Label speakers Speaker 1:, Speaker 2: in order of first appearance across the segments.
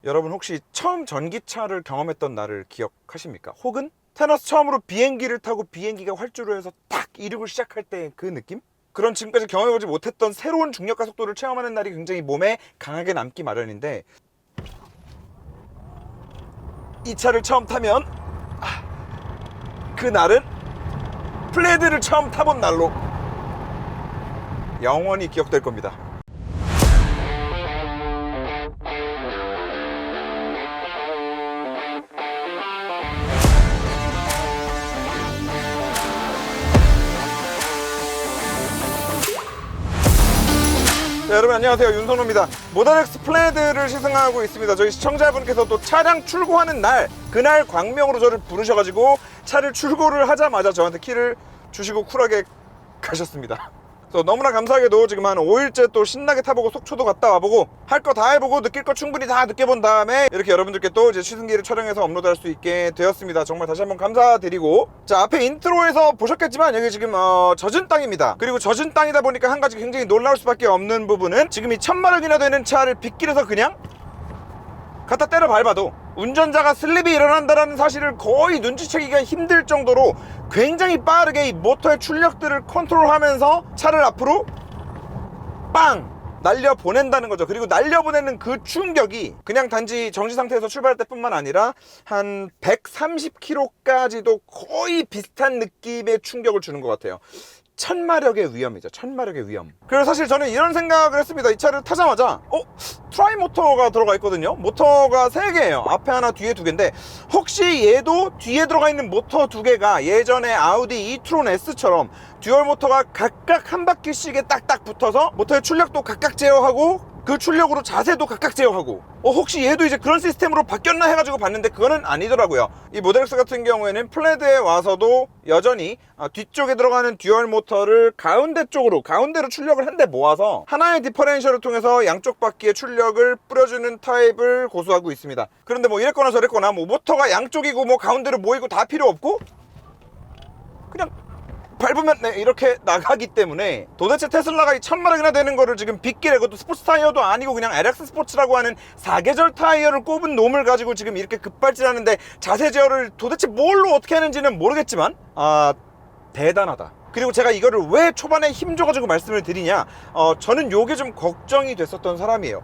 Speaker 1: 여러분 혹시 처음 전기차를 경험했던 날을 기억하십니까? 혹은 태어나서 처음으로 비행기를 타고 비행기가 활주로 해서 딱 이륙을 시작할 때 그 느낌? 그런 지금까지 경험해보지 못했던 새로운 중력과 속도를 체험하는 날이 굉장히 몸에 강하게 남기 마련인데, 이 차를 처음 타면 그 날은 플레드를 처음 타본 날로 영원히 기억될 겁니다. 네, 여러분 안녕하세요, 윤선호입니다. 모델X 플레드를 시승하고 있습니다. 저희 시청자분께서도 차량 출고하는 날, 그날 광명으로 저를 부르셔가지고 차를 출고를 하자마자 저한테 키를 주시고 쿨하게 가셨습니다. 그래서 너무나 감사하게도 지금 한 5일째 또 신나게 타보고 속초도 갔다 와보고 할 거 다 해보고 느낄 거 충분히 다 느껴본 다음에 이렇게 여러분들께 또 이제 시승기를 촬영해서 업로드할 수 있게 되었습니다. 정말 다시 한번 감사드리고, 자, 앞에 인트로에서 보셨겠지만 여기 지금 젖은 땅입니다. 그리고 젖은 땅이다 보니까 한 가지 굉장히 놀라울 수밖에 없는 부분은, 지금 이 1000마력이나 되는 차를 빗길에서 그냥 갖다 때려 밟아도 운전자가 슬립이 일어난다는 사실을 거의 눈치채기가 힘들 정도로 굉장히 빠르게 이 모터의 출력들을 컨트롤하면서 차를 앞으로 빵! 날려보낸다는 거죠. 그리고 날려보내는 그 충격이 그냥 단지 정지 상태에서 출발할 때뿐만 아니라 한 130km까지도 거의 비슷한 느낌의 충격을 주는 것 같아요. 1000마력의 위험이죠. 1000마력의 위험. 그래서 사실 저는 이런 생각을 했습니다. 이 차를 타자마자 트라이 모터가 들어가 있거든요. 모터가 3개예요. 앞에 하나, 뒤에 2개인데 혹시 얘도 뒤에 들어가 있는 모터 2개가 예전에 아우디 이트론 S처럼 듀얼 모터가 각각 한 바퀴씩에 딱딱 붙어서 모터의 출력도 각각 제어하고 그 출력으로 자세도 각각 제어하고, 혹시 얘도 이제 그런 시스템으로 바뀌었나 해가지고 봤는데 그거는 아니더라고요. 이 모델X 같은 경우에는 플레드에 와서도 여전히 뒤쪽에 들어가는 듀얼 모터를 가운데로 출력을 한 대 모아서 하나의 디퍼렌셜을 통해서 양쪽 바퀴의 출력을 뿌려주는 타입을 고수하고 있습니다. 그런데 뭐 이랬거나 저랬거나 뭐 모터가 양쪽이고 뭐 가운데로 모이고 다 필요 없고 그냥 밟으면 이렇게 나가기 때문에, 도대체 테슬라가 이 1000마력이나 되는 거를 지금 빗길에, 그것도 스포츠 타이어도 아니고 그냥 LX 스포츠라고 하는 4계절 타이어를 꼽은 놈을 가지고 지금 이렇게 급발진하는데 자세 제어를 도대체 뭘로 어떻게 하는지는 모르겠지만 대단하다. 그리고 제가 이거를 왜 초반에 힘줘가지고 말씀을 드리냐, 저는 요게 좀 걱정이 됐었던 사람이에요.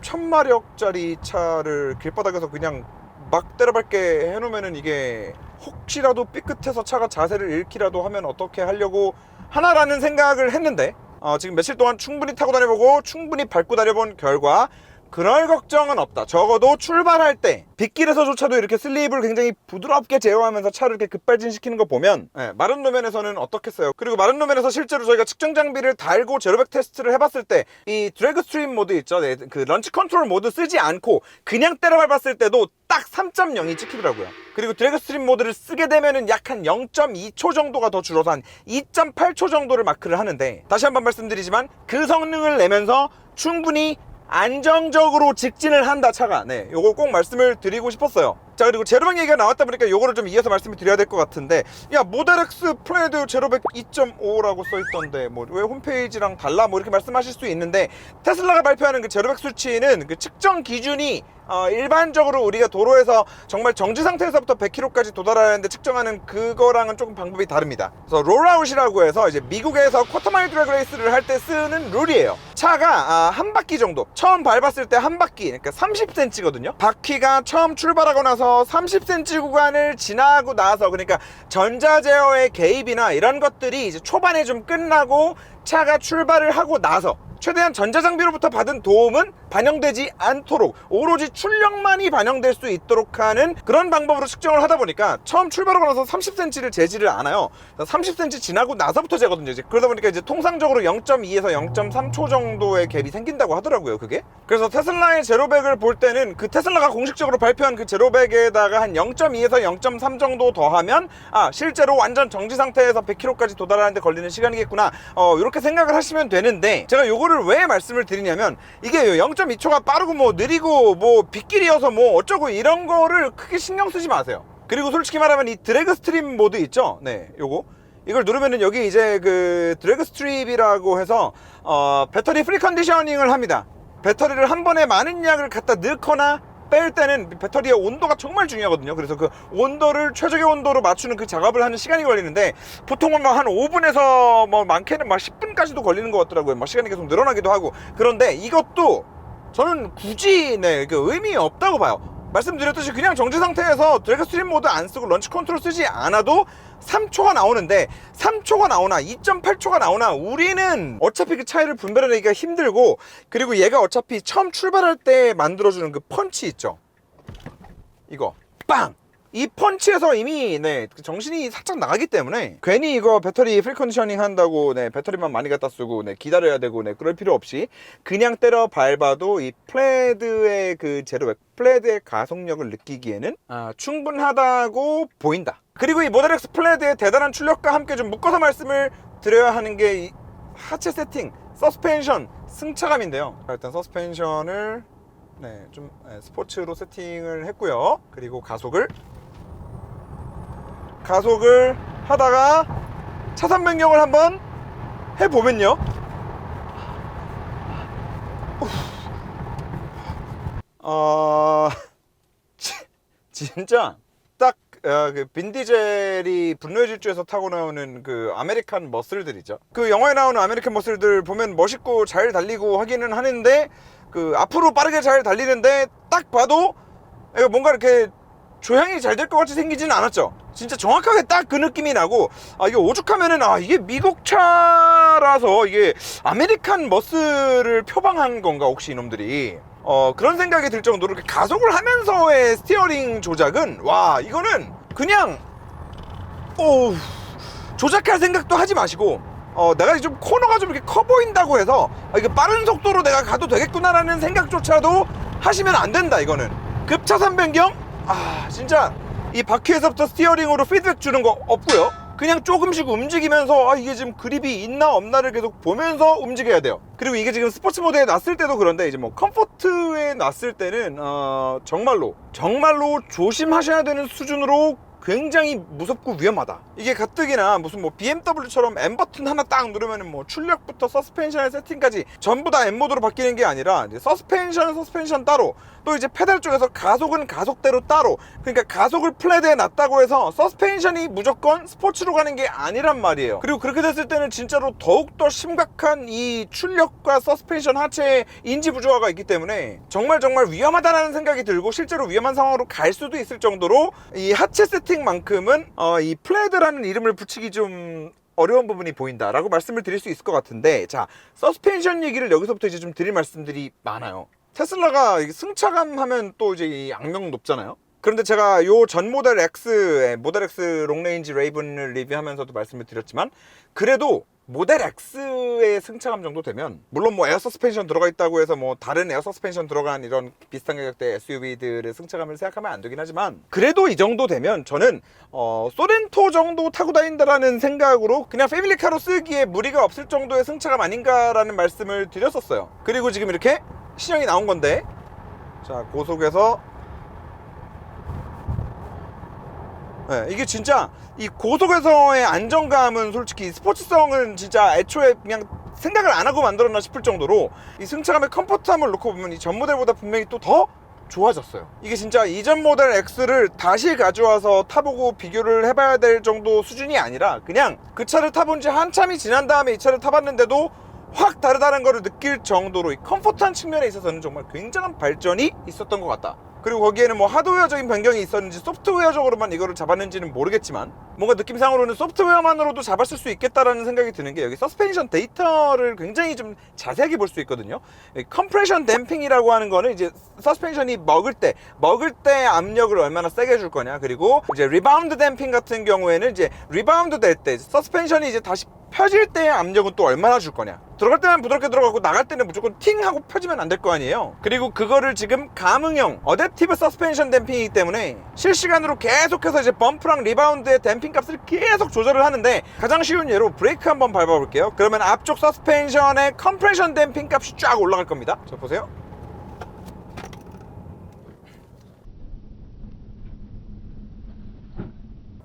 Speaker 1: 1000마력짜리 차를 길바닥에서 그냥 막 때려밟게 해놓으면은 이게 혹시라도 삐끗해서 차가 자세를 잃기라도 하면 어떻게 하려고 하나라는 생각을 했는데, 지금 며칠 동안 충분히 타고 다녀보고 충분히 밟고 다녀본 결과 그럴 걱정은 없다. 적어도 출발할 때 빗길에서조차도 이렇게 슬립을 굉장히 부드럽게 제어하면서 차를 이렇게 급발진시키는 거 보면, 마른路面에서는 어떻겠어요. 그리고 마른路面에서 실제로 저희가 측정 장비를 달고 제로백 테스트를 해봤을 때 이 드래그 스트림 모드 있죠, 그 런치 컨트롤 모드 쓰지 않고 그냥 때려 밟았을 때도 딱 3.0이 찍히더라고요. 그리고 드래그 스트림 모드를 쓰게 되면은 약 한 0.2초 정도가 더 줄어서 한 2.8초 정도를 마크를 하는데, 다시 한번 말씀드리지만 그 성능을 내면서 충분히 안정적으로 직진을 한다, 차가. 요거 꼭 말씀을 드리고 싶었어요. 자, 그리고 제로백 얘기가 나왔다 보니까 요거를 좀 이어서 말씀을 드려야 될 것 같은데, 야, 모델X 플레드 제로백 2.5라고 써있던데 뭐 왜 홈페이지랑 달라, 뭐 이렇게 말씀하실 수 있는데, 테슬라가 발표하는 그 제로백 수치는 그 측정 기준이 일반적으로 우리가 도로에서 정말 정지 상태에서부터 100km까지 도달하는데 측정하는 그거랑은 조금 방법이 다릅니다. 그래서 롤아웃이라고 해서 이제 미국에서 쿼터마일 드래그 레이스를 할 때 쓰는 룰이에요. 차가 한 바퀴 정도, 처음 밟았을 때 한 바퀴, 그러니까 30cm거든요. 바퀴가 처음 출발하고 나서 30cm 구간을 지나고 나서, 그러니까 전자 제어의 개입이나 이런 것들이 이제 초반에 좀 끝나고 차가 출발을 하고 나서 최대한 전자장비로부터 받은 도움은 반영되지 않도록 오로지 출력만이 반영될 수 있도록 하는 그런 방법으로 측정을 하다 보니까 처음 출발하고 나서 30cm를 재지를 않아요. 30cm 지나고 나서부터 재거든요. 이제 그러다 보니까 이제 통상적으로 0.2에서 0.3초 정도의 갭이 생긴다고 하더라고요, 그게. 그래서 테슬라의 제로백을 볼 때는 그 테슬라가 공식적으로 발표한 그 제로백에다가 한 0.2에서 0.3 정도 더하면 실제로 완전 정지 상태에서 100km까지 도달하는데 걸리는 시간이겠구나, 이렇게 생각을 하시면 되는데, 제가 요거를 왜 말씀을 드리냐면, 이게 0.2초가 빠르고 뭐 느리고 뭐 빗길이어서 뭐 어쩌고 이런 거를 크게 신경 쓰지 마세요. 그리고 솔직히 말하면 이 드래그 스트림 모드 있죠, 이걸 누르면은 여기 이제 그 드래그 스트립이라고 해서 배터리 프리 컨디셔닝을 합니다. 배터리를 한 번에 많은 양을 갖다 넣거나 뺄 때는 배터리의 온도가 정말 중요하거든요. 그래서 그 온도를 최적의 온도로 맞추는 그 작업을 하는 시간이 걸리는데 보통은 한 5분에서 뭐 많게는 막 10분까지도 걸리는 것 같더라고요. 막 시간이 계속 늘어나기도 하고. 그런데 이것도 저는 굳이 그 의미 없다고 봐요. 말씀드렸듯이 그냥 정지 상태에서 드래그 스트림 모드 안 쓰고 런치 컨트롤 쓰지 않아도 3초가 나오는데 3초가 나오나 2.8초가 나오나 우리는 어차피 그 차이를 분별해내기가 힘들고, 그리고 얘가 어차피 처음 출발할 때 만들어주는 그 펀치 있죠, 이거 빵! 이 펀치에서 이미 정신이 살짝 나가기 때문에 괜히 이거 배터리 프리 컨디셔닝 한다고 배터리만 많이 갖다 쓰고 기다려야 되고 그럴 필요 없이 그냥 때려 밟아도 이 플레드의 그 제로백, 플레드의 가속력을 느끼기에는 충분하다고 보인다. 그리고 이 모델 X 플레드의 대단한 출력과 함께 좀 묶어서 말씀을 드려야 하는 게 이 하체 세팅, 서스펜션, 승차감인데요. 일단 서스펜션을 좀 스포츠로 세팅을 했고요. 그리고 가속을 하다가 차선 변경을 한번 해보면요, 진짜 딱 그 빈디젤이 분노의 질주에서 타고 나오는 그 아메리칸 머슬들이죠. 그 영화에 나오는 아메리칸 머슬들 보면 멋있고 잘 달리고 하기는 하는데 그 앞으로 빠르게 잘 달리는데 딱 봐도 뭔가 이렇게 조향이 잘 될 것 같이 생기지는 않았죠. 진짜 정확하게 딱 그 느낌이 나고, 이게 오죽하면은 이게 미국 차라서 이게 아메리칸 머슬을 표방한 건가 혹시 이놈들이, 그런 생각이 들 정도로 이렇게 가속을 하면서의 스티어링 조작은 와, 이거는 그냥 조작할 생각도 하지 마시고, 내가 좀 코너가 좀 이렇게 커 보인다고 해서 이게 빠른 속도로 내가 가도 되겠구나라는 생각조차도 하시면 안 된다. 이거는 급차선 변경, 진짜 이 바퀴에서부터 스티어링으로 피드백 주는 거 없고요. 그냥 조금씩 움직이면서 이게 지금 그립이 있나 없나를 계속 보면서 움직여야 돼요. 그리고 이게 지금 스포츠 모드에 놨을 때도 그런데 이제 뭐 컴포트에 놨을 때는 정말로 조심하셔야 되는 수준으로 굉장히 무섭고 위험하다. 이게 가뜩이나 무슨 뭐 BMW처럼 M 버튼 하나 딱 누르면은 뭐 출력부터 서스펜션의 세팅까지 전부 다 M 모드로 바뀌는 게 아니라 이제 서스펜션은 서스펜션 따로, 또 이제 페달 쪽에서 가속은 가속대로 따로. 그러니까 가속을 플랫에 놨다고 해서 서스펜션이 무조건 스포츠로 가는 게 아니란 말이에요. 그리고 그렇게 됐을 때는 진짜로 더욱더 심각한 이 출력과 서스펜션 하체의 인지 부조화가 있기 때문에 정말 위험하다라는 생각이 들고, 실제로 위험한 상황으로 갈 수도 있을 정도로 이 하체 세팅만큼은 이 플레드라는 이름을 붙이기 좀 어려운 부분이 보인다라고 말씀을 드릴 수 있을 것 같은데, 자, 서스펜션 얘기를 여기서부터 이제 좀 드릴 말씀들이 많아요. 테슬라가 승차감 하면 또 이제 이 악명 높잖아요. 그런데 제가 요 전 모델 X 롱레인지 레이븐을 리뷰하면서도 말씀을 드렸지만, 그래도 모델 X의 승차감 정도 되면, 물론 뭐 에어 서스펜션 들어가 있다고 해서 뭐 다른 에어 서스펜션 들어간 이런 비슷한 가격대 SUV들의 승차감을 생각하면 안 되긴 하지만, 그래도 이 정도 되면 저는 소렌토 정도 타고 다닌다라는 생각으로 그냥 패밀리카로 쓰기에 무리가 없을 정도의 승차감 아닌가라는 말씀을 드렸었어요. 그리고 지금 이렇게 시정이 나온 건데, 자, 고속에서 이게 진짜 이 고속에서의 안정감은 솔직히 스포츠성은 진짜 애초에 그냥 생각을 안 하고 만들었나 싶을 정도로 이 승차감의 컴포트함을 놓고 보면 이 전 모델보다 분명히 또 더 좋아졌어요. 이게 진짜 이전 모델 X를 다시 가져와서 타보고 비교를 해봐야 될 정도 수준이 아니라, 그냥 그 차를 타본 지 한참이 지난 다음에 이 차를 타봤는데도 확 다르다는 거를 느낄 정도로 이 컴포트한 측면에 있어서는 정말 굉장한 발전이 있었던 것 같다. 그리고 거기에는 뭐 하드웨어적인 변경이 있었는지 소프트웨어적으로만 이거를 잡았는지는 모르겠지만, 뭔가 느낌상으로는 소프트웨어만으로도 잡았을 수 있겠다라는 생각이 드는 게, 여기 서스펜션 데이터를 굉장히 좀 자세하게 볼 수 있거든요. 컴프레션 댐핑이라고 하는 거는 이제 서스펜션이 먹을 때 압력을 얼마나 세게 줄 거냐, 그리고 이제 리바운드 댐핑 같은 경우에는 이제 리바운드 될 때 서스펜션이 이제 다시 펴질 때의 압력은 또 얼마나 줄 거냐. 들어갈 때만 부드럽게 들어가고 나갈 때는 무조건 팅 하고 펴지면 안 될 거 아니에요. 그리고 그거를 지금 감응형 어댑티브 서스펜션 댐핑이기 때문에 실시간으로 계속해서 이제 범프랑 리바운드의 댐핑 값을 계속 조절을 하는데, 가장 쉬운 예로 브레이크 한번 밟아 볼게요. 그러면 앞쪽 서스펜션의 컴프레션 댐핑 값이 쫙 올라갈 겁니다. 자, 보세요.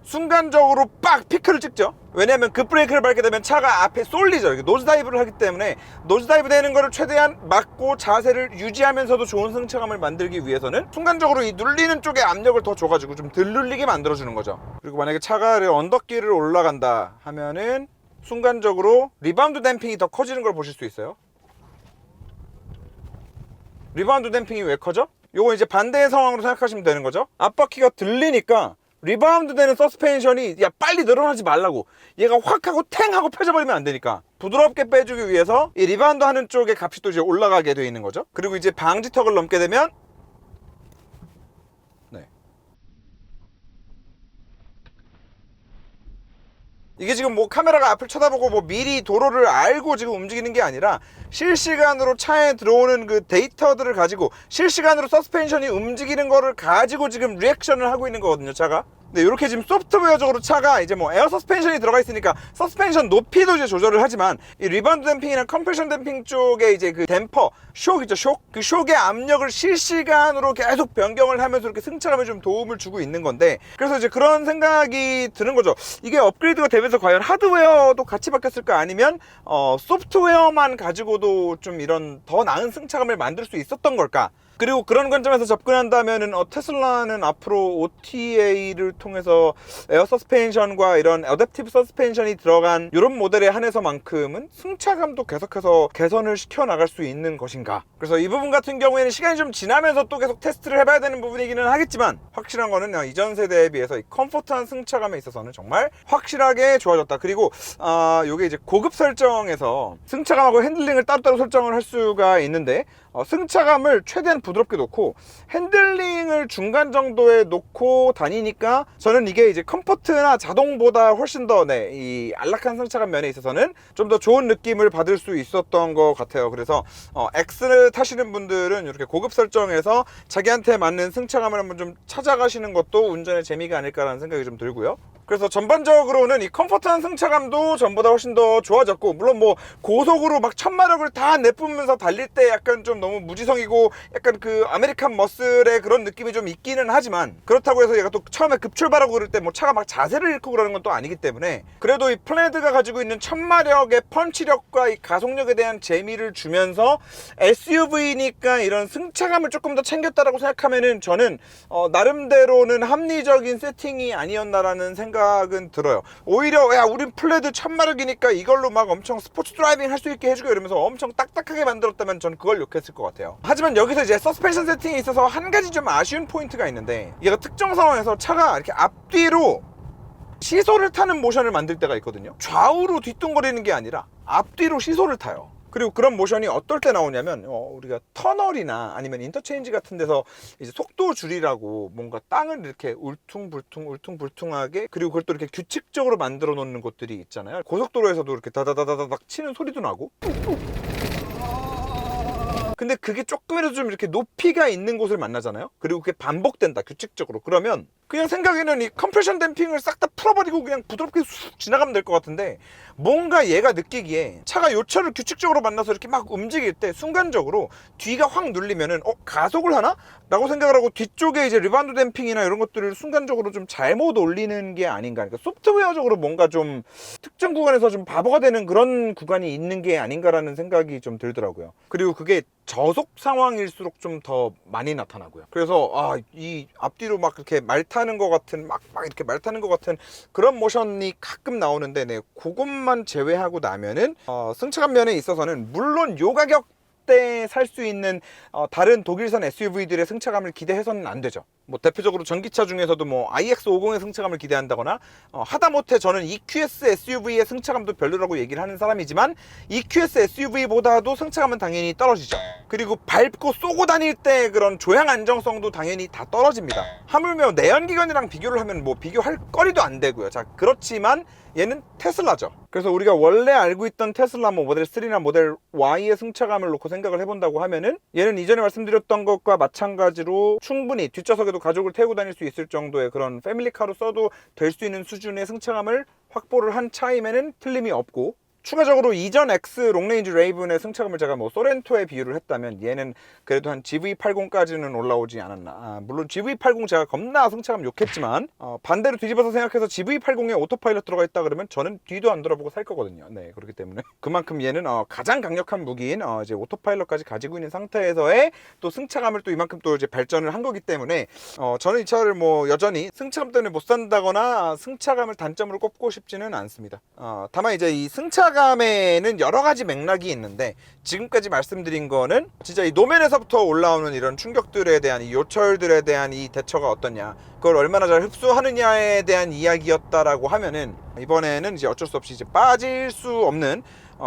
Speaker 1: 순간적으로 빡 피크를 찍죠. 왜냐하면 급브레이크를 밟게 되면 차가 앞에 쏠리죠. 이렇게 노즈 다이브를 하기 때문에 노즈 다이브 되는 거를 최대한 막고 자세를 유지하면서도 좋은 승차감을 만들기 위해서는 순간적으로 이 눌리는 쪽에 압력을 더 줘가지고 좀 덜 눌리게 만들어주는 거죠. 그리고 만약에 차가 언덕길을 올라간다 하면은 순간적으로 리바운드 댐핑이 더 커지는 걸 보실 수 있어요. 리바운드 댐핑이 왜 커져? 요거 이제 반대의 상황으로 생각하시면 되는 거죠. 앞바퀴가 들리니까 리바운드 되는 서스펜션이 야 빨리 늘어나지 말라고, 얘가 확 하고 탱 하고 펴져버리면 안 되니까 부드럽게 빼주기 위해서 이 리바운드 하는 쪽의 값이 또 이제 올라가게 되어 있는 거죠. 그리고 이제 방지턱을 넘게 되면 이게 지금 뭐 카메라가 앞을 쳐다보고 뭐 미리 도로를 알고 지금 움직이는 게 아니라 실시간으로 차에 들어오는 그 데이터들을 가지고 실시간으로 서스펜션이 움직이는 거를 가지고 지금 리액션을 하고 있는 거거든요, 차가. 네, 이렇게 지금 소프트웨어적으로 차가 이제 뭐 에어 서스펜션이 들어가 있으니까 서스펜션 높이도 이제 조절을 하지만 이 리바운드 댐핑이나 컴프레션 댐핑 쪽에 이제 그 댐퍼, 쇼크 있죠, 쇼크? 그 쇼크의 압력을 실시간으로 계속 변경을 하면서 이렇게 승차감에 좀 도움을 주고 있는 건데, 그래서 이제 그런 생각이 드는 거죠. 이게 업그레이드가 되면서 과연 하드웨어도 같이 바뀌었을까, 아니면 소프트웨어만 가지고도 좀 이런 더 나은 승차감을 만들 수 있었던 걸까? 그리고 그런 관점에서 접근한다면은 테슬라는 앞으로 OTA를 통해서 에어 서스펜션과 이런 어댑티브 서스펜션이 들어간 이런 모델에 한해서만큼은 승차감도 계속해서 개선을 시켜 나갈 수 있는 것인가. 그래서 이 부분 같은 경우에는 시간이 좀 지나면서 또 계속 테스트를 해봐야 되는 부분이기는 하겠지만, 확실한 거는 이전 세대에 비해서 이 컴포트한 승차감에 있어서는 정말 확실하게 좋아졌다. 그리고 요게 이제 고급 설정에서 승차감하고 핸들링을 따로따로 설정을 할 수가 있는데, 승차감을 최대한 부드럽게 놓고 핸들링을 중간 정도에 놓고 다니니까 저는 이게 이제 컴포트나 자동보다 훨씬 더 이 안락한 승차감 면에 있어서는 좀 더 좋은 느낌을 받을 수 있었던 것 같아요. 그래서 X를 타시는 분들은 이렇게 고급 설정에서 자기한테 맞는 승차감을 한번 좀 찾아가시는 것도 운전의 재미가 아닐까라는 생각이 좀 들고요. 그래서 전반적으로는 이 컴포트한 승차감도 전보다 훨씬 더 좋아졌고, 물론 뭐 고속으로 막 1000마력을 다 내뿜으면서 달릴 때 약간 좀 너무 무지성이고 약간 그 아메리칸 머슬의 그런 느낌이 좀 있기는 하지만, 그렇다고 해서 얘가 또 처음에 급출발하고 그럴 때 뭐 차가 막 자세를 잃고 그러는 건 또 아니기 때문에, 그래도 이 플레드가 가지고 있는 1000마력의 펀치력과 이 가속력에 대한 재미를 주면서 SUV니까 이런 승차감을 조금 더 챙겼다라고 생각하면은 저는 나름대로는 합리적인 세팅이 아니었나라는 생각은 들어요. 오히려 야 우린 플레드 1000마력이니까 이걸로 막 엄청 스포츠 드라이빙 할 수 있게 해주고 이러면서 엄청 딱딱하게 만들었다면 전 그걸 욕했을 것 같아요. 하지만 여기서 이제 서스펜션 세팅에 있어서 한 가지 좀 아쉬운 포인트가 있는데, 얘가 특정 상황에서 차가 이렇게 앞뒤로 시소를 타는 모션을 만들 때가 있거든요. 좌우로 뒤뚱거리는 게 아니라 앞뒤로 시소를 타요. 그리고 그런 모션이 어떨 때 나오냐면 우리가 터널이나 아니면 인터체인지 같은 데서 이제 속도 줄이라고 뭔가 땅을 이렇게 울퉁불퉁하게, 그리고 그걸 또 이렇게 규칙적으로 만들어 놓는 곳들이 있잖아요. 고속도로에서도 이렇게 다다다다닥 치는 소리도 나고, 근데 그게 조금이라도 좀 이렇게 높이가 있는 곳을 만나잖아요. 그리고 그게 반복된다, 규칙적으로. 그러면 그냥 생각에는 이 컴프레션 댐핑을 싹 다 풀어버리고 그냥 부드럽게 쑥 지나가면 될 것 같은데, 뭔가 얘가 느끼기에 차가 요철을 규칙적으로 만나서 이렇게 막 움직일 때 순간적으로 뒤가 확 눌리면은 가속을 하나? 라고 생각을 하고 뒤쪽에 이제 리바운드 댐핑이나 이런 것들을 순간적으로 좀 잘못 올리는 게 아닌가. 그러니까 소프트웨어적으로 뭔가 좀 특정 구간에서 좀 바보가 되는 그런 구간이 있는 게 아닌가라는 생각이 좀 들더라고요. 그리고 그게 저속 상황일수록 좀 더 많이 나타나고요. 그래서 이 앞뒤로 막 이렇게 말 타는 것 같은 막 이렇게 말 타는 것 같은 그런 모션이 가끔 나오는데, 그것만 제외하고 나면은 승차감 면에 있어서는 물론 요 가격 때 살 수 있는 다른 독일산 SUV들의 승차감을 기대해서는 안 되죠. 뭐 대표적으로 전기차 중에서도 뭐 iX50의 승차감을 기대한다거나, 하다못해 저는 EQS SUV의 승차감도 별로라고 얘기를 하는 사람이지만 EQS SUV보다도 승차감은 당연히 떨어지죠. 그리고 밟고 쏘고 다닐 때 그런 조향 안정성도 당연히 다 떨어집니다. 하물며 내연기관이랑 비교를 하면 뭐 비교할 거리도 안 되고요. 자, 그렇지만 얘는 테슬라죠. 그래서 우리가 원래 알고 있던 테슬라 뭐 모델 3나 모델 Y의 승차감을 놓고 생각을 해본다고 하면은, 얘는 이전에 말씀드렸던 것과 마찬가지로 충분히 뒷좌석에도 가족을 태우고 다닐 수 있을 정도의 그런 패밀리카로 써도 될 수 있는 수준의 승차감을 확보를 한 차임에는 틀림이 없고, 추가적으로 이전 X 롱레인지 레이븐의 승차감을 제가 뭐 소렌토에 비유를 했다면 얘는 그래도 한 GV80까지는 올라오지 않았나. 물론 GV80 제가 겁나 승차감 욕했지만 반대로 뒤집어서 생각해서 GV80에 오토파일럿 들어가 있다 그러면 저는 뒤도 안 돌아보고 살 거거든요. 네, 그렇기 때문에 그만큼 얘는 가장 강력한 무기인 이제 오토파일럿까지 가지고 있는 상태에서의 또 승차감을 또 이만큼 또 이제 발전을 한 거기 때문에 저는 이 차를 뭐 여전히 승차감 때문에 못 산다거나 승차감을 단점으로 꼽고 싶지는 않습니다. 다만 이제 이 승차감에는 여러 가지 맥락이 있는데 지금까지 말씀드린 거는 진짜 이 노면에서부터 올라오는 이런 충격들에 대한 이 요철들에 대한 이 대처가 어떠냐, 그걸 얼마나 잘 흡수하느냐에 대한 이야기였다라고 하면은 이번에는 이제 어쩔 수 없이 이제 빠질 수 없는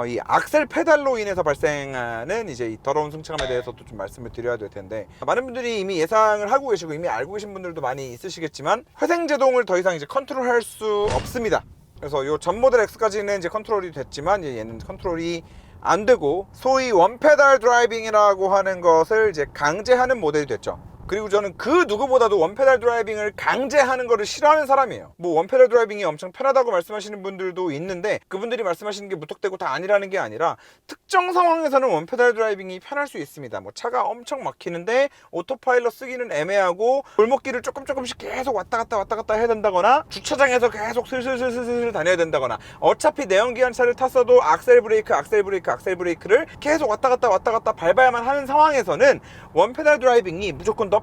Speaker 1: 이 악셀 페달로 인해서 발생하는 이제 이 더러운 승차감에 대해서도 좀 말씀을 드려야 될 텐데, 많은 분들이 이미 예상을 하고 계시고 이미 알고 계신 분들도 많이 있으시겠지만 회생제동을 더 이상 이제 컨트롤할 수 없습니다. 그래서 요 전 모델 X까지는 이제 컨트롤이 됐지만 얘는 컨트롤이 안 되고 소위 원페달 드라이빙이라고 하는 것을 이제 강제하는 모델이 됐죠. 그리고 저는 그 누구보다도 원페달 드라이빙을 강제하는 거를 싫어하는 사람이에요. 뭐 원페달 드라이빙이 엄청 편하다고 말씀하시는 분들도 있는데 그분들이 말씀하시는 게 무턱대고 다 아니라는 게 아니라 특정 상황에서는 원페달 드라이빙이 편할 수 있습니다. 뭐 차가 엄청 막히는데 오토파일럿 쓰기는 애매하고 골목길을 조금씩 계속 왔다 갔다 해야 된다거나 주차장에서 계속 슬슬 다녀야 된다거나 어차피 내연기관 차를 탔어도 악셀 브레이크를 계속 왔다 갔다 밟아야만 하는 상황에서는 원페달 드라이빙이 무조건 더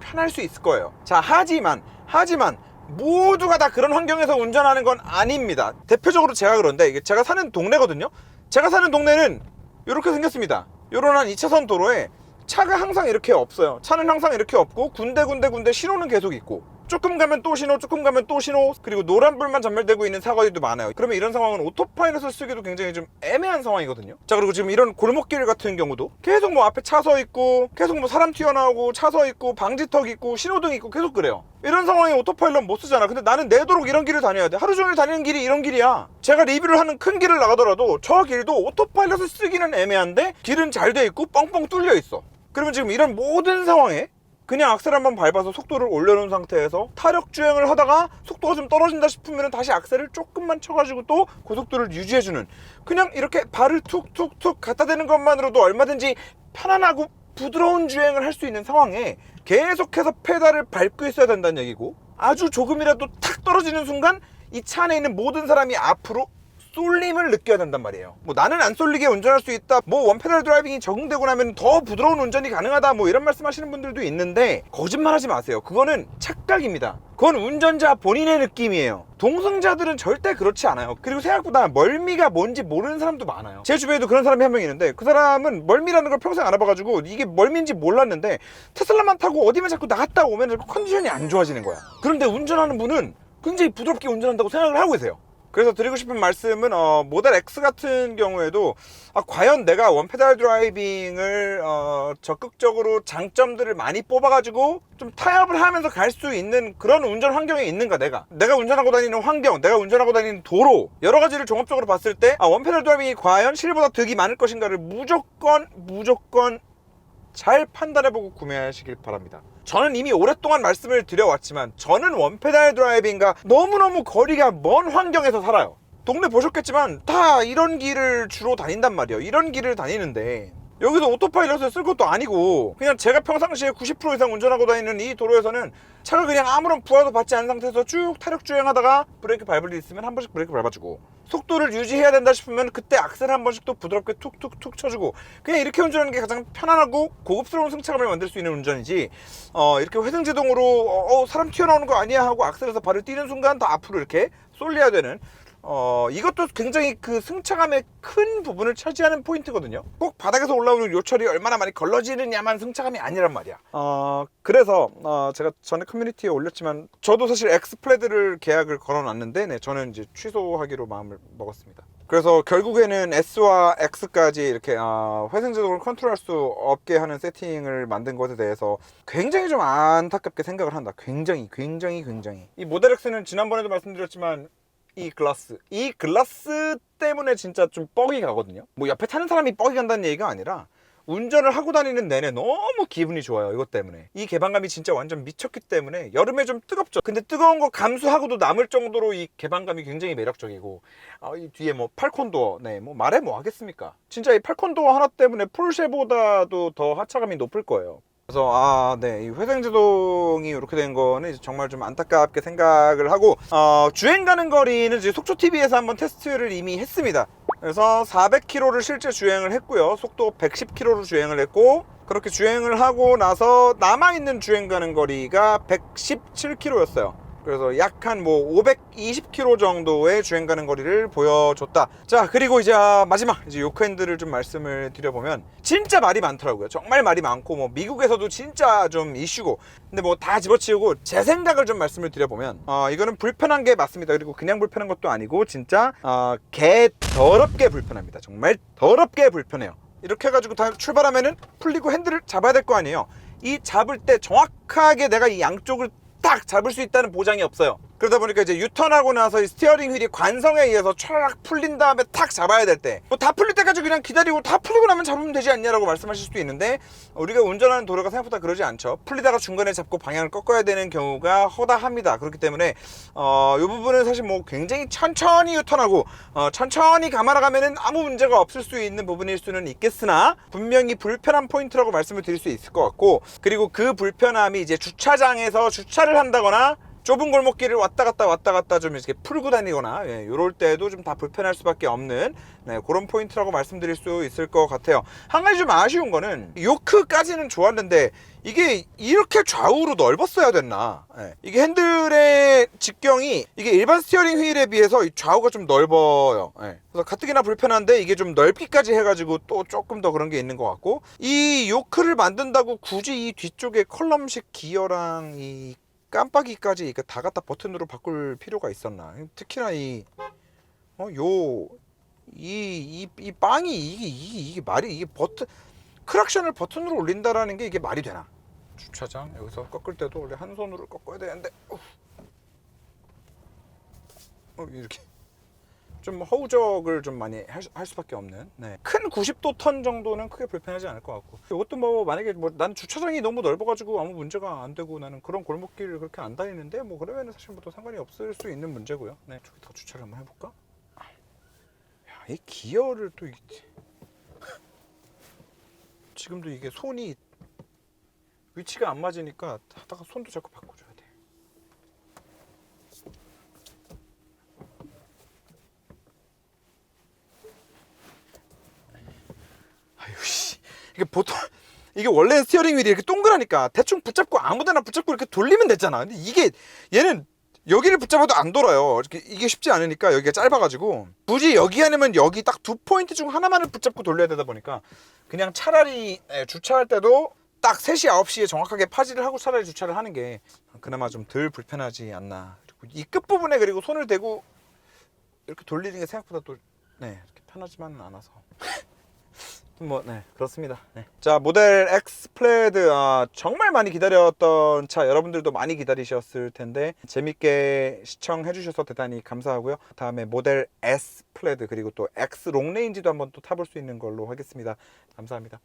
Speaker 1: 편할 수 있을 거예요. 자, 하지만 모두가 다 그런 환경에서 운전하는 건 아닙니다. 대표적으로 제가 그런데 이게 제가 사는 동네거든요. 제가 사는 동네는 이렇게 생겼습니다. 요런 한 2차선 도로에 차가 항상 이렇게 없어요. 차는 항상 이렇게 없고 군데 신호는 계속 있고 조금 가면 또 신호, 그리고 노란불만 전멸되고 있는 사거리도 많아요. 그러면 이런 상황은 오토파일럿을 쓰기도 굉장히 좀 애매한 상황이거든요. 자, 그리고 지금 이런 골목길 같은 경우도 계속 뭐 앞에 차 서 있고 계속 뭐 사람 튀어나오고 차 서 있고 방지턱 있고 신호등 있고 계속 그래요. 이런 상황에 오토파일럿 못 쓰잖아. 근데 나는 내도록 이런 길을 다녀야 돼. 하루 종일 다니는 길이 이런 길이야. 제가 리뷰를 하는 큰 길을 나가더라도 저 길도 오토파일럿을 쓰기는 애매한데 길은 잘 돼 있고 뻥뻥 뚫려 있어. 그러면 지금 이런 모든 상황에 그냥 악셀 한번 밟아서 속도를 올려놓은 상태에서 타력 주행을 하다가 속도가 좀 떨어진다 싶으면 다시 악셀을 조금만 쳐가지고 또 고속도를 유지해주는, 그냥 이렇게 발을 툭툭툭 갖다 대는 것만으로도 얼마든지 편안하고 부드러운 주행을 할 수 있는 상황에 계속해서 페달을 밟고 있어야 된다는 얘기고, 아주 조금이라도 탁 떨어지는 순간 이 차 안에 있는 모든 사람이 앞으로 쏠림을 느껴야 된단 말이에요. 뭐 나는 안 쏠리게 운전할 수 있다, 뭐 원페달 드라이빙이 적응되고 나면 더 부드러운 운전이 가능하다, 뭐 이런 말씀 하시는 분들도 있는데 거짓말하지 마세요. 그거는 착각입니다. 그건 운전자 본인의 느낌이에요. 동승자들은 절대 그렇지 않아요. 그리고 생각보다 멀미가 뭔지 모르는 사람도 많아요. 제 주변에도 그런 사람이 한 명 있는데 그 사람은 멀미라는 걸 평생 알아봐가지고 이게 멀미인지 몰랐는데 테슬라만 타고 어디만 자꾸 나갔다 오면 컨디션이 안 좋아지는 거야. 그런데 운전하는 분은 굉장히 부드럽게 운전한다고 생각을 하고 계세요. 그래서 드리고 싶은 말씀은 모델 X 같은 경우에도 과연 내가 원페달 드라이빙을 적극적으로 장점들을 많이 뽑아가지고 좀 타협을 하면서 갈 수 있는 그런 운전 환경에 있는가, 내가 운전하고 다니는 환경, 내가 운전하고 다니는 도로, 여러 가지를 종합적으로 봤을 때 원페달 드라이빙이 과연 실보다 득이 많을 것인가를 무조건 잘 판단해보고 구매하시길 바랍니다. 저는 이미 오랫동안 말씀을 드려왔지만 저는 원페달 드라이빙과 너무너무 거리가 먼 환경에서 살아요. 동네 보셨겠지만 다 이런 길을 주로 다닌단 말이에요. 이런 길을 다니는데 여기서 오토파일럿을 쓸 것도 아니고 그냥 제가 평상시에 90% 이상 운전하고 다니는 이 도로에서는 차가 그냥 아무런 부하도 받지 않은 상태에서 쭉 타력 주행하다가 브레이크 밟을 일 있으면 한 번씩 브레이크 밟아주고, 속도를 유지해야 된다 싶으면 그때 악셀 한 번씩 또 부드럽게 툭툭툭 쳐주고, 그냥 이렇게 운전하는 게 가장 편안하고 고급스러운 승차감을 만들 수 있는 운전이지, 이렇게 회생제동으로 사람 튀어나오는 거 아니야 하고 악셀에서 발을 띄는 순간 더 앞으로 이렇게 쏠려야 되는, 이것도 굉장히 그 승차감의 큰 부분을 차지하는 포인트거든요. 꼭 바닥에서 올라오는 요철이 얼마나 많이 걸러지느냐만 승차감이 아니란 말이야. 그래서 제가 전에 커뮤니티에 올렸지만 저도 사실 엑스플레드를 계약을 걸어놨는데 저는 이제 취소하기로 마음을 먹었습니다. 그래서 결국에는 S와 X까지 이렇게 회생제동을 컨트롤할 수 없게 하는 세팅을 만든 것에 대해서 굉장히 좀 안타깝게 생각을 한다. 굉장히 이 모델 X는 지난번에도 말씀드렸지만 이 글라스 때문에 진짜 좀 뻑이 가거든요. 뭐 옆에 타는 사람이 뻑이 간다는 얘기가 아니라 운전을 하고 다니는 내내 너무 기분이 좋아요. 이것 때문에. 이 개방감이 진짜 완전 미쳤기 때문에 여름에 좀 뜨겁죠. 근데 뜨거운 거 감수하고도 남을 정도로 이 개방감이 굉장히 매력적이고, 이 뒤에 뭐 팔콘도어, 네, 뭐 말해 뭐 하겠습니까? 진짜 이 팔콘도어 하나 때문에 포르쉐보다도 더 하차감이 높을 거예요. 그래서 네, 이 회생제동이 이렇게 된 거는 이제 정말 좀 안타깝게 생각을 하고, 주행 가는 거리는 이제 속초TV에서 한번 테스트를 이미 했습니다. 그래서 400km를 실제 주행을 했고요. 속도 110km로 주행을 했고, 그렇게 주행을 하고 나서 남아있는 주행 가는 거리가 117km였어요. 그래서 약 한 뭐 520km 정도의 주행 가는 거리를 보여줬다. 자, 그리고 이제 마지막 이제 요크핸들을 좀 말씀을 드려보면, 진짜 말이 많더라고요. 정말 말이 많고, 뭐 미국에서도 진짜 좀 이슈고, 근데 뭐 다 집어치우고 제 생각을 좀 말씀을 드려보면, 이거는 불편한 게 맞습니다. 그리고 그냥 불편한 것도 아니고 진짜 개 더럽게 불편합니다. 정말 더럽게 불편해요. 이렇게 해가지고 다 출발하면은 풀리고 핸들을 잡아야 될 거 아니에요. 이 잡을 때 정확하게 내가 이 양쪽을 딱 잡을 수 있다는 보장이 없어요. 그러다 보니까 이제 유턴하고 나서 이 스티어링 휠이 관성에 의해서 촤락 풀린 다음에 탁 잡아야 될 때, 뭐 다 풀릴 때까지 그냥 기다리고 다 풀리고 나면 잡으면 되지 않냐라고 말씀하실 수도 있는데, 우리가 운전하는 도로가 생각보다 그러지 않죠. 풀리다가 중간에 잡고 방향을 꺾어야 되는 경우가 허다합니다. 그렇기 때문에 이 부분은 사실 뭐 굉장히 천천히 유턴하고 천천히 감아나가면은 아무 문제가 없을 수 있는 부분일 수는 있겠으나, 분명히 불편한 포인트라고 말씀을 드릴 수 있을 것 같고, 그리고 그 불편함이 이제 주차장에서 주차를 한다거나 좁은 골목길을 왔다 갔다 좀 이렇게 풀고 다니거나, 이럴 때도 좀 다 불편할 수밖에 없는, 네, 그런 포인트라고 말씀드릴 수 있을 것 같아요. 한 가지 좀 아쉬운 거는, 요크까지는 좋았는데 이게 이렇게 좌우로 넓었어야 됐나. 이게 핸들의 직경이 이게 일반 스티어링 휠에 비해서 이 좌우가 좀 넓어요. 그래서 가뜩이나 불편한데 이게 좀 넓기까지 해가지고 또 조금 더 그런 게 있는 것 같고, 이 요크를 만든다고 굳이 이 뒤쪽에 컬럼식 기어랑 이 깜빡이까지 다 갖다 버튼으로 바꿀 필요가 있었나. 특히나 이 빵이 이게 말이, 이게 버튼, 크락션을 버튼으로 올린다라는 게 이게 말이 되나. 주차장 여기서 꺾을 때도 원래 한 손으로 꺾어야 되는데 이렇게 좀 허우적을 좀 많이 할 수밖에 없는, 네. 큰 90도 턴 정도는 크게 불편하지 않을 것 같고, 이것도 뭐 만약에 뭐 난 주차장이 너무 넓어가지고 아무 문제가 안 되고 나는 그런 골목길을 그렇게 안 다니는데, 뭐 그러면은 사실 뭐 또 상관이 없을 수 있는 문제고요. 네, 저기 더 주차를 한번 해볼까? 야, 이 기어를 또 지금도 이게 손이 위치가 안 맞으니까 하다가 손도 자꾸 바꿔줘야 돼. 이게 보통, 이게 원래 스티어링 휠이 이렇게 동그라니까 대충 붙잡고 아무데나 붙잡고 이렇게 돌리면 됐잖아. 근데 이게 얘는 여기를 붙잡아도 안 돌아요. 이게 쉽지 않으니까, 여기가 짧아가지고 굳이 여기 아니면 여기 딱 두 포인트 중 하나만을 붙잡고 돌려야 되다 보니까, 그냥 차라리 주차할 때도 딱 3시 9시에 정확하게 파지를 하고 차라리 주차를 하는 게 그나마 좀 덜 불편하지 않나. 그리고 이 끝부분에 그리고 손을 대고 이렇게 돌리는 게 생각보다 또 이렇게 편하지만은 않아서 뭐, 네, 그렇습니다. 네. 자, 모델 X 플레드, 정말 많이 기다렸던 차, 여러분들도 많이 기다리셨을 텐데 재밌게 시청해 주셔서 대단히 감사하고요. 다음에 모델 S 플레드 그리고 또 X 롱레인지도 한번 또 타볼 수 있는 걸로 하겠습니다. 감사합니다.